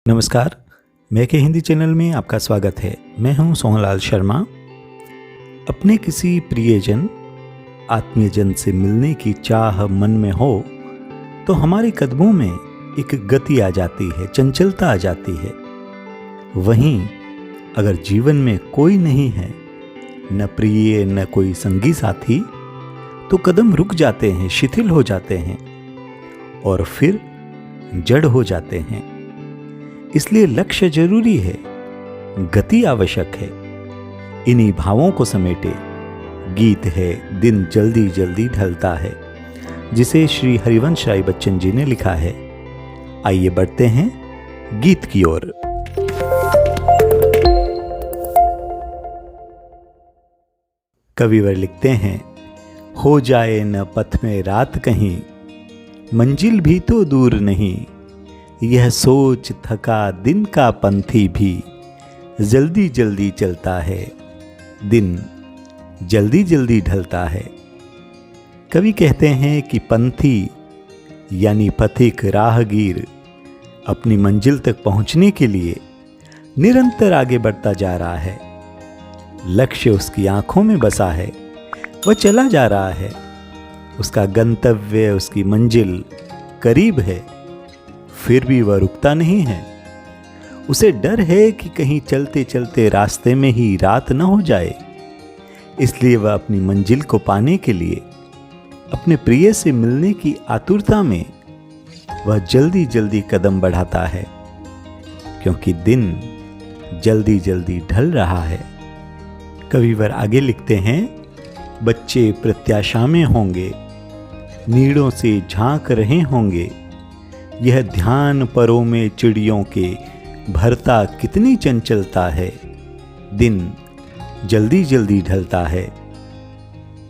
नमस्कार, मैं के हिंदी चैनल में आपका स्वागत है। मैं हूं सोहनलाल शर्मा। अपने किसी प्रियजन, आत्मीयजन से मिलने की चाह मन में हो तो हमारे कदमों में एक गति आ जाती है, चंचलता आ जाती है। वहीं अगर जीवन में कोई नहीं है, न प्रिय न कोई संगी साथी, तो कदम रुक जाते हैं, शिथिल हो जाते हैं और फिर जड़ हो जाते हैं। इसलिए लक्ष्य जरूरी है, गति आवश्यक है। इन्हीं भावों को समेटे गीत है दिन जल्दी जल्दी ढलता है, जिसे श्री हरिवंश राय बच्चन जी ने लिखा है। आइए बढ़ते हैं गीत की ओर। कविवर लिखते हैं, हो जाए न पथ में रात कहीं, मंजिल भी तो दूर नहीं। यह सोच थका दिन का पंथी भी जल्दी जल्दी चलता है, दिन जल्दी जल्दी ढलता है। कवि कहते हैं कि पंथी यानी पथिक, राहगीर अपनी मंजिल तक पहुंचने के लिए निरंतर आगे बढ़ता जा रहा है। लक्ष्य उसकी आंखों में बसा है, वह चला जा रहा है। उसका गंतव्य, उसकी मंजिल करीब है, फिर भी वह रुकता नहीं है। उसे डर है कि कहीं चलते चलते रास्ते में ही रात न हो जाए। इसलिए वह अपनी मंजिल को पाने के लिए, अपने प्रिय से मिलने की आतुरता में वह जल्दी जल्दी कदम बढ़ाता है, क्योंकि दिन जल्दी जल्दी ढल रहा है। कविवर आगे लिखते हैं, बच्चे प्रत्याशा में होंगे, नीड़ों से झांक रहे होंगे। यह ध्यान परों में चिड़ियों के भरता कितनी चंचलता है, दिन जल्दी जल्दी ढलता है।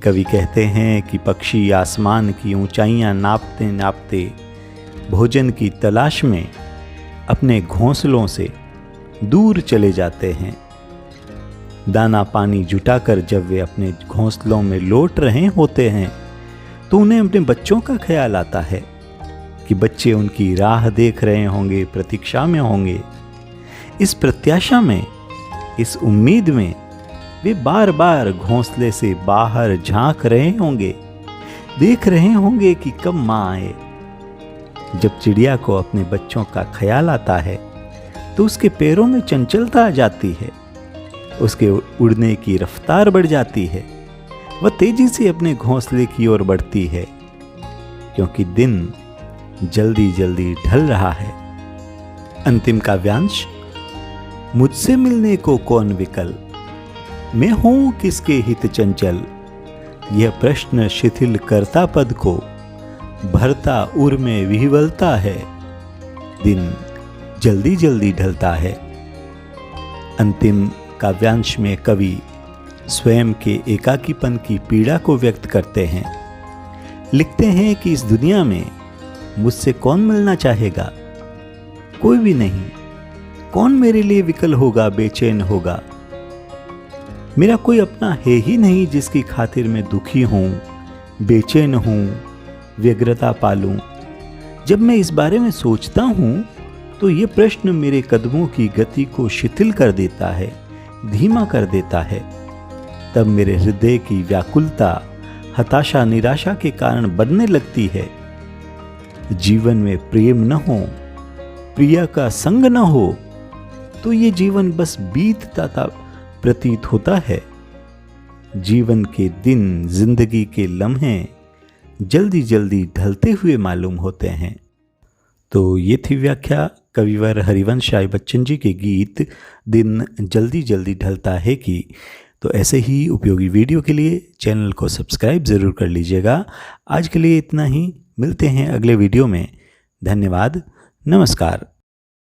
कवि कहते हैं कि पक्षी आसमान की ऊंचाइयां नापते नापते भोजन की तलाश में अपने घोंसलों से दूर चले जाते हैं। दाना पानी जुटाकर जब वे अपने घोंसलों में लौट रहे होते हैं तो उन्हें अपने बच्चों का ख्याल आता है कि बच्चे उनकी राह देख रहे होंगे, प्रतीक्षा में होंगे। इस प्रत्याशा में, इस उम्मीद में वे बार बार घोंसले से बाहर झांक रहे होंगे, देख रहे होंगे कि कब मां आए। जब चिड़िया को अपने बच्चों का ख्याल आता है तो उसके पैरों में चंचलता आ जाती है, उसके उड़ने की रफ्तार बढ़ जाती है। वह तेजी से अपने घोंसले की ओर बढ़ती है, क्योंकि दिन जल्दी जल्दी ढल रहा है। अंतिम काव्यांश, मुझसे मिलने को कौन विकल, मैं हूं किसके हित चंचल। यह प्रश्न शिथिल करता पद को, भरता उर में विह्वलता है, दिन जल्दी जल्दी ढलता है। अंतिम काव्यांश में कवि स्वयं के एकाकीपन की पीड़ा को व्यक्त करते हैं। लिखते हैं कि इस दुनिया में मुझसे कौन मिलना चाहेगा, कोई भी नहीं। कौन मेरे लिए विकल होगा, बेचैन होगा। मेरा कोई अपना है ही नहीं जिसकी खातिर मैं दुखी हूं, बेचैन हूं, व्यग्रता पालूं। जब मैं इस बारे में सोचता हूं तो ये प्रश्न मेरे कदमों की गति को शिथिल कर देता है, धीमा कर देता है। तब मेरे हृदय की व्याकुलता हताशा, निराशा के कारण बढ़ने लगती है। जीवन में प्रेम न हो, प्रिया का संग न हो, तो ये जीवन बस बीतता था प्रतीत होता है। जीवन के दिन, जिंदगी के लम्हे जल्दी जल्दी ढलते हुए मालूम होते हैं। तो ये थी व्याख्या कविवर हरिवंश राय बच्चन जी के गीत दिन जल्दी जल्दी ढलता है की। तो ऐसे ही उपयोगी वीडियो के लिए चैनल को सब्सक्राइब ज़रूर कर लीजिएगा। आज के लिए इतना ही, मिलते हैं अगले वीडियो में। धन्यवाद, नमस्कार।